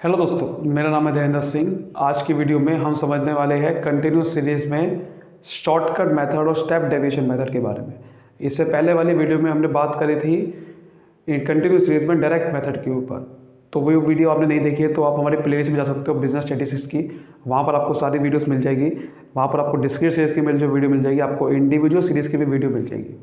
Hello दोस्तों, मेरा नाम है देवेंद्र सिंह। आज की वीडियो में हम समझने वाले हैं कंटिन्यूस सीरीज़ में शॉर्टकट मेथड और स्टेप डेविएशन मेथड के बारे में। इससे पहले वाली वीडियो में हमने बात करी थी कंटिन्यूस सीरीज़ में डायरेक्ट मेथड के ऊपर। तो वो वीडियो आपने नहीं देखी है तो आप हमारे प्लेलिस्ट में जा सकते हो, बिजनेस स्टैटिस्टिक्स की। वहाँ पर आपको सारी वीडियोस मिल जाएगी। वहाँ पर आपको डिस्क्रीट सीरीज़ की वीडियो मिल जाएगी, आपको इंडिविजुअल सीरीज़ की भी वीडियो मिल जाएगी।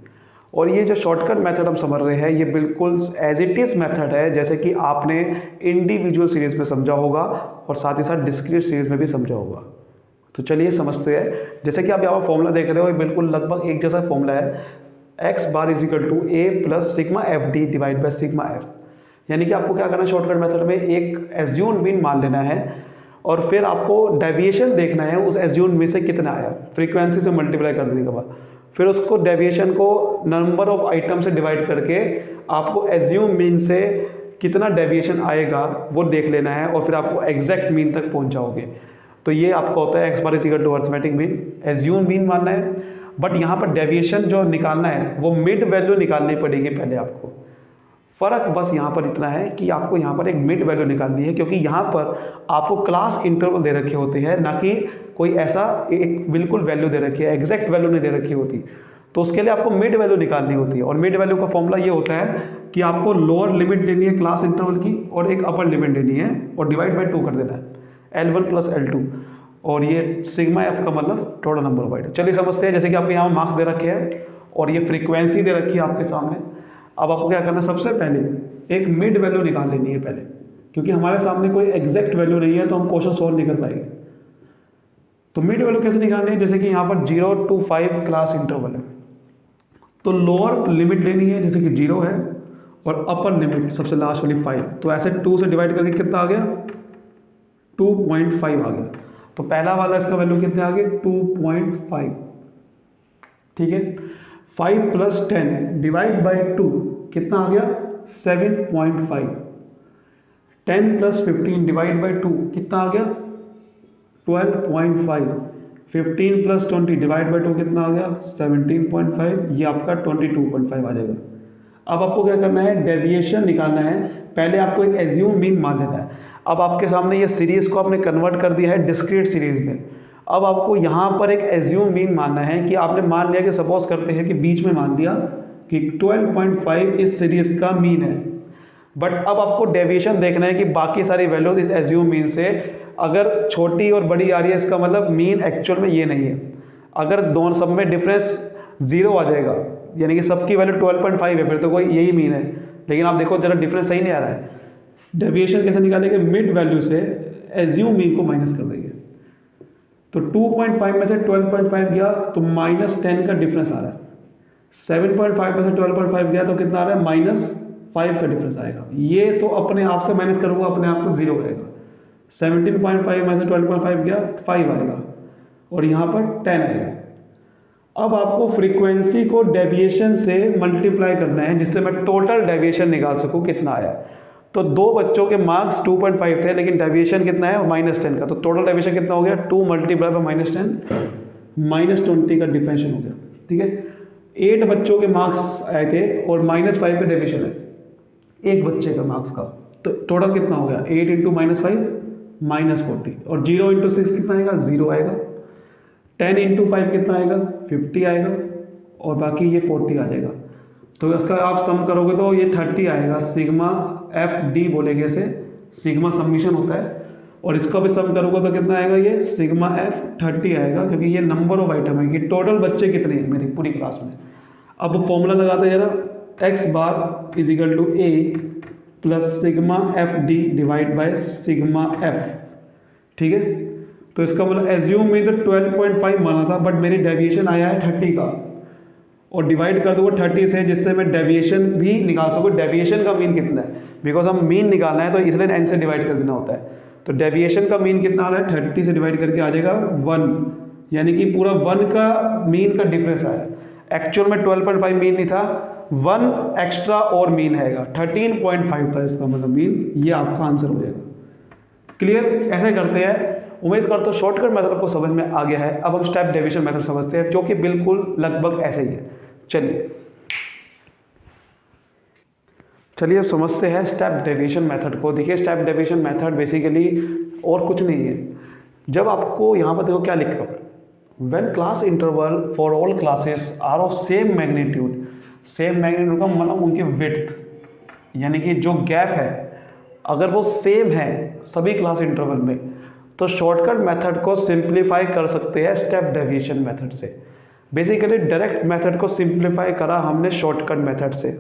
और ये जो शॉर्टकट मेथड हम समझ रहे हैं ये बिल्कुल एज इट इज़ मेथड है, जैसे कि आपने इंडिविजुअल सीरीज़ में समझा होगा और साथ ही साथ डिस्क्रीट सीरीज़ में भी समझा होगा। तो चलिए समझते हैं। जैसे कि आप यहाँ पर फॉर्मूला देख रहे हो, ये बिल्कुल लगभग एक जैसा फॉर्मूला है, X bar is equal to A plus sigma F D divide by sigma F. यानी कि आपको क्या करना है, शॉर्टकट मेथड में एक एज्यूम्ड मीन मान लेना है और फिर आपको डेविएशन देखना है उस एज्यूम्ड मीन से कितना आया, फ्रीक्वेंसी से मल्टीप्लाई कर देने के बाद फिर उसको डेविएशन को नंबर ऑफ आइटम से डिवाइड करके आपको एज्यूम मीन से कितना डेविएशन आएगा वो देख लेना है और फिर आपको एग्जैक्ट मीन तक पहुंच जाओगे। तो ये आपका होता है X bar is equal to arithmetic mean. Assume mean मानना है, बट यहाँ पर डेविएशन जो निकालना है वो मिड वैल्यू निकालनी पड़ेगी पहले आपको। फ़र्क बस यहाँ पर इतना है कि आपको यहाँ पर एक मिड वैल्यू निकालनी है, क्योंकि यहाँ पर आपको क्लास इंटरवल दे रखे होते हैं, ना कि कोई ऐसा एक बिल्कुल वैल्यू दे रखी है, एग्जैक्ट वैल्यू नहीं दे रखी होती। तो उसके लिए आपको मिड वैल्यू निकालनी होती है। और मिड वैल्यू का फॉर्मूला ये होता है कि आपको लोअर लिमिट लेनी है क्लास इंटरवल की और एक अपर लिमिट लेनी है और डिवाइड बाई 2 कर देना है, L1 प्लस L2। और ये सिग्मा एफ का मतलब टोटल नंबर ऑफ आइटम। चलिए समझते हैं। जैसे कि आपके यहाँ मार्क्स दे रखे हैं और ये फ्रीक्वेंसी दे रखी है आपके सामने। अब आपको क्या करना है, सबसे पहले एक मिड वैल्यू निकाल लेनी है पहले, क्योंकि हमारे सामने कोई एग्जैक्ट वैल्यू नहीं है तो हम क्वेश्चन सॉल्व नहीं कर पाएंगे। तो मिड वैल्यू कैसे निकालनी है, जैसे कि यहाँ पर 0 to 5 क्लास इंटरवल है, तो लोअर लिमिट लेनी है जैसे कि 0 है और अपर लिमिट सबसे लास्ट वाली 5। तो ऐसे 2 से डिवाइड करके कितना आ गया, 2.5 आ गया। तो पहला वाला इसका वैल्यू कितना आ गया, 2.5। ठीक है, 5 प्लस 10 डिवाइड बाई 2 कितना आ गया, 7.5। 10 प्लस 15 डिवाइड बाई 2 कितना आ गया, 12.5। 15 प्लस 20 डिवाइड बाई 2 कितना आ गया, 17.5। ये आपका 22.5 आ जाएगा। अब आपको क्या करना है, डेविएशन निकालना है। पहले आपको एक एज्यूम मीन मान लेना है। अब आपके सामने ये सीरीज़ को आपने कन्वर्ट कर दिया है डिस्क्रीट सीरीज़ में। अब आपको यहाँ पर एक एज्यूम मीन मानना है कि आपने मान लिया कि सपोज करते हैं कि बीच में मान दिया कि 12.5 इस सीरीज़ का मीन है, बट अब आपको डेविएशन देखना है कि बाकी सारी वैल्यूज इस एज्यूम मीन से अगर छोटी और बड़ी आ रही है, इसका मतलब मीन एक्चुअल में ये नहीं है। अगर दोनों सब में डिफरेंस 0 आ जाएगा, यानी कि सबकी वैल्यू 12.5 है, फिर तो कोई यही मीन है। लेकिन आप देखो जरा डिफरेंस सही नहीं आ रहा है। डेविएशन कैसे निकालेंगे, मिड वैल्यू से एज्यूम मीन को माइनस कर देंगे। तो 2.5 में से 12.5 गया तो -10 का डिफरेंस आ रहा है। 7.5 में से 12.5 गया तो कितना आ रहा है, -5 का डिफरेंस आएगा। ये तो अपने आप से माइनस करूँगा, अपने आप को 0 आएगा। 17.5 में से 12.5 गया 5 आएगा और यहाँ पर 10 आएगा। अब आपको फ्रीक्वेंसी को डेविएशन से मल्टीप्लाई करना है, जिससे मैं टोटल डेविएशन निकाल सकूँ कितना आया। तो दो बच्चों के मार्क्स 2.5 थे, लेकिन डेविएशन कितना है, -10 का। तो टोटल डेविएशन कितना हो गया, 2 मल्टीप्लाई बाय -10, -20 का डिफरेंशियल हो गया। ठीक है, 8 बच्चों के मार्क्स आए थे और -5 का डेविएशन है एक बच्चे का मार्क्स का। तो टोटल कितना हो गया, 8 × -5 -40। और 0 × 6 कितना आएगा, 0 आएगा। 10 × 5 कितना आएगा, 50 आएगा और बाकी ये 40 आ जाएगा। तो इसका आप सम करोगे तो ये 30 आएगा। सिग्मा एफ डी बोलेंगे इसे, सिग्मा समीशन होता है। और इसका भी सम करोगे तो कितना आएगा, ये सिग्मा एफ 30 आएगा, क्योंकि ये नंबर ऑफ आइटम है कि टोटल बच्चे कितने हैं मेरी पूरी क्लास में। अब फॉर्मूला लगाते हैं जरा, X bar is equal to A plus sigma F D divide by sigma F. ठीक है, तो इसका मतलब एज्यूम में तो 12.5 माना था, बट मेरी डेविएशन आया है 30 का और डिवाइड कर दूँगा 30 से, जिससे मैं डेविएशन भी निकाल सकूँ। डेविएशन का मीन कितना है, बिकॉज हम मीन निकालना है तो इसलिए n से डिवाइड कर देना होता है। तो डेविएशन का मीन कितना आ रहा है, 30 से डिवाइड करके आ जाएगा 1, यानी कि पूरा 1 का मीन का डिफरेंस आया। एक्चुअल में 12.5 मीन नहीं था, 1 एक्स्ट्रा और मीन हैगा, 13.5 था इसका मतलब मीन। ये आपका आंसर हो जाएगा। क्लियर, ऐसे करते हैं। उम्मीद करता हूँ शॉर्टकट मेथड आपको समझ में आ गया है। अब हम स्टेप डेविएशन मेथड समझते हैं, जो कि बिल्कुल लगभग ऐसे ही है। चलिए अब समझते हैं स्टेप डेविएशन मेथड को। देखिए स्टेप डेविएशन मेथड बेसिकली और कुछ नहीं है। जब आपको यहाँ पर देखो क्या लिखा है, when class interval for all classes are of same magnitude, same magnitude का मतलब उनकी विड्थ, यानी कि जो गैप है अगर वो सेम है सभी क्लास इंटरवल में, तो शॉर्टकट मेथड को सिंप्लीफाई कर सकते हैं स्टेप डेविएशन मेथड से। बेसिकली डायरेक्ट मेथड को सिंप्लीफाई करा हमने शॉर्टकट मेथड से,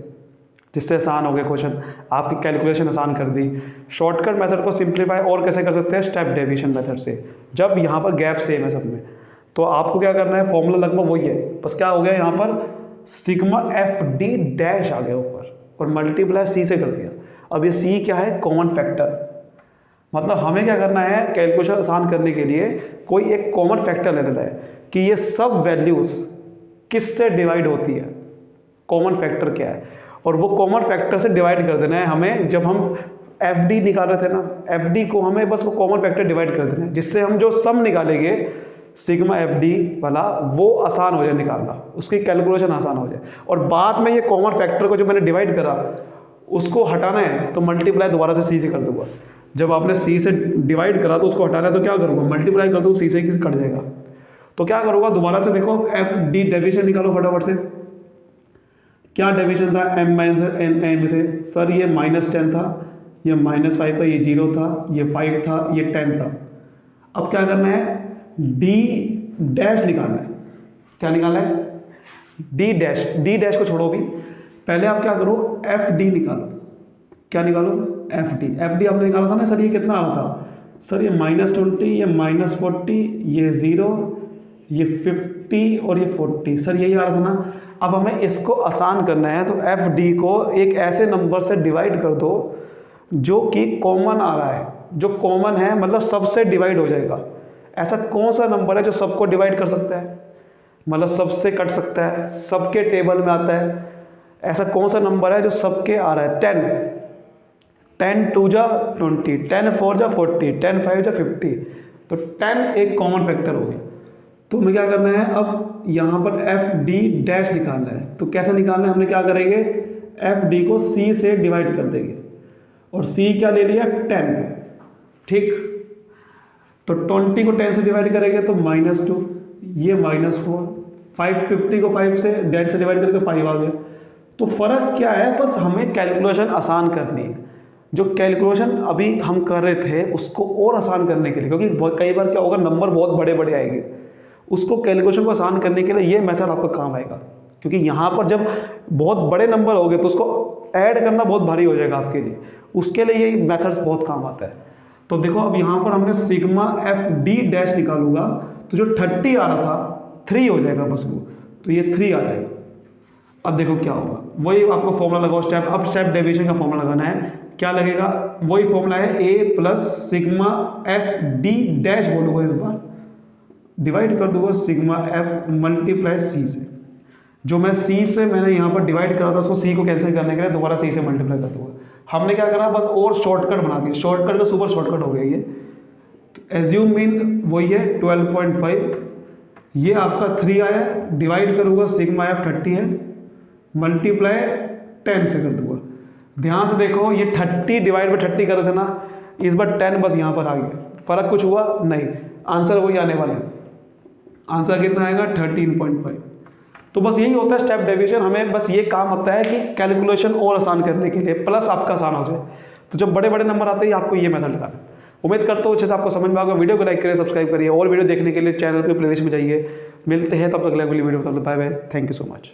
जिससे आसान हो गया क्वेश्चन, आपकी कैलकुलेशन आसान कर दी। शॉर्टकट मेथड को सिंप्लीफाई और कैसे कर सकते हैं, स्टेप डेविएशन मेथड से, जब यहाँ पर गैप सेम है सब में। तो आपको क्या करना है, फॉर्मूला लगभग वही है, बस क्या हो गया यहाँ पर सिग्मा एफ डी डैश आ गया ऊपर और मल्टीप्लाई सी से कर दिया। अब ये सी क्या है, कॉमन फैक्टर, मतलब हमें क्या करना है कैलकुलेशन आसान करने के लिए कोई एक कॉमन फैक्टर ले लेना है कि ये सब वैल्यूज़ किससे डिवाइड होती है, कॉमन फैक्टर क्या है, और वो कॉमन फैक्टर से डिवाइड कर देना है हमें। जब हम एफ डी निकाल रहे थे ना, एफ डी को हमें बस वो कॉमन फैक्टर डिवाइड कर देना है, जिससे हम जो सम निकालेंगे सिग्मा एफ डी वाला वो आसान हो जाए निकालना, उसकी कैलकुलेशन आसान हो जाए। और बाद में ये कॉमन फैक्टर को जो मैंने डिवाइड करा उसको हटाना है तो मल्टीप्लाई दोबारा से सी से कर दूंगा। जब आपने सी से डिवाइड करा तो उसको हटाना है तो क्या करूँगा, मल्टीप्लाई कर दूँ, सी से कट जाएगा। तो क्या करूँगा, दोबारा से देखो एफ डी डेविएशन निकालो फटाफट से। क्या डेविएशन था, एम माइनस एन एम से, सर ये -10 था, ये -5 था, ये 0 था, ये 5 था, ये 10 था। अब क्या करना है, डी डैश निकालना है। क्या निकालना है, डी डैश। डी डैश को छोड़ो भी, पहले आप क्या करो, एफ डी निकालो। क्या निकालो, एफ डी। एफ डी आपने निकाला था ना सर, ये कितना आ रहा था, सर ये -20, ये -40, ये 0, ये 50 और ये 40, सर यही आ रहा था ना। अब हमें इसको आसान करना है तो एफ डी को एक ऐसे नंबर से डिवाइड कर दो जो कि कॉमन आ रहा है, जो कॉमन है मतलब सबसे डिवाइड हो जाएगा। ऐसा कौन सा नंबर है जो सबको डिवाइड कर सकता है, मतलब सबसे कट सकता है, सबके टेबल में आता है। ऐसा कौन सा नंबर है जो सबके आ रहा है, 10 2 जा 20, 10 4 जा 40, 10 5 जा 50, तो 10 एक कॉमन फैक्टर हो गया। तो हमें क्या करना है, अब यहाँ पर एफ डी डैश निकालना है। तो कैसे निकालना है, हमने क्या करेंगे, एफ डी को सी से डिवाइड कर देंगे और सी क्या ले लिया, 10, ठीक। तो 20 को 10 से डिवाइड करेंगे तो -2, ये -4, 50 को 5 से 10 से डिवाइड करके 5 आ गया। तो फ़र्क क्या है, बस हमें कैलकुलेशन आसान करनी है। जो कैलकुलेशन अभी हम कर रहे थे उसको और आसान करने के लिए, क्योंकि कई बार क्या होगा, नंबर बहुत बड़े बड़े आएंगे, उसको कैलकुलेशन को आसान करने के लिए ये मेथड आपको काम आएगा। क्योंकि यहाँ पर जब बहुत बड़े नंबर हो गए तो उसको ऐड करना बहुत भारी हो जाएगा आपके लिए, उसके लिए ये मेथड्स बहुत काम आता है। तो देखो अब यहाँ पर हमने सिग्मा एफ डी डैश निकालूंगा तो जो 30 आ रहा था 3 हो जाएगा बस वो, तो ये 3 आ जाएगा। अब देखो क्या होगा, वही आपको फॉर्मूला लगाओ स्टेप। अब स्टेप डेविएशन का फॉर्मूला लगाना है, क्या लगेगा, वही फॉर्मूला है A plus sigma F D dash बोलूँगा, इस बार डिवाइड कर दूंगा सिग्मा एफ मल्टीप्लाई सी से। जो मैं सी से मैंने यहाँ पर डिवाइड करा था उसको सी को कैंसिल करने के लिए दोबारा सी से मल्टीप्लाई कर दूंगा। हमने क्या करा, बस और शॉर्टकट बना दिया, शॉर्टकट का सुपर शॉर्टकट हो गया ये। तो एज्यूम मीन वही है 12.5, ये आपका 3 आया, डिवाइड करूँगा सिग्मा एफ 30 है, मल्टीप्लाई 10 से कर दूंगा। ध्यान से देखो ये 30 डिवाइड बाई 30 कर रहे थे ना, इस बार 10 बस यहाँ पर आ गया, फ़र्क कुछ हुआ नहीं, आंसर वही आने वाला है। आंसर कितना आएगा, 13.5। तो बस यही होता है स्टेप डेविएशन, हमें बस ये काम होता है कि कैलकुलेशन और आसान करने के लिए, प्लस आपका आसान हो जाए। तो जब बड़े बड़े नंबर आते हैं आपको ये मेथड लगाना है। उम्मीद करता हूँ अच्छे से आपको समझ में आएगा। वीडियो को लाइक करिए, सब्सक्राइब करिए, और वीडियो देखने के लिए चैनल के प्लेलिस्ट में जाइए। मिलते हैं तब तक अगली video, bye bye, thank you so much.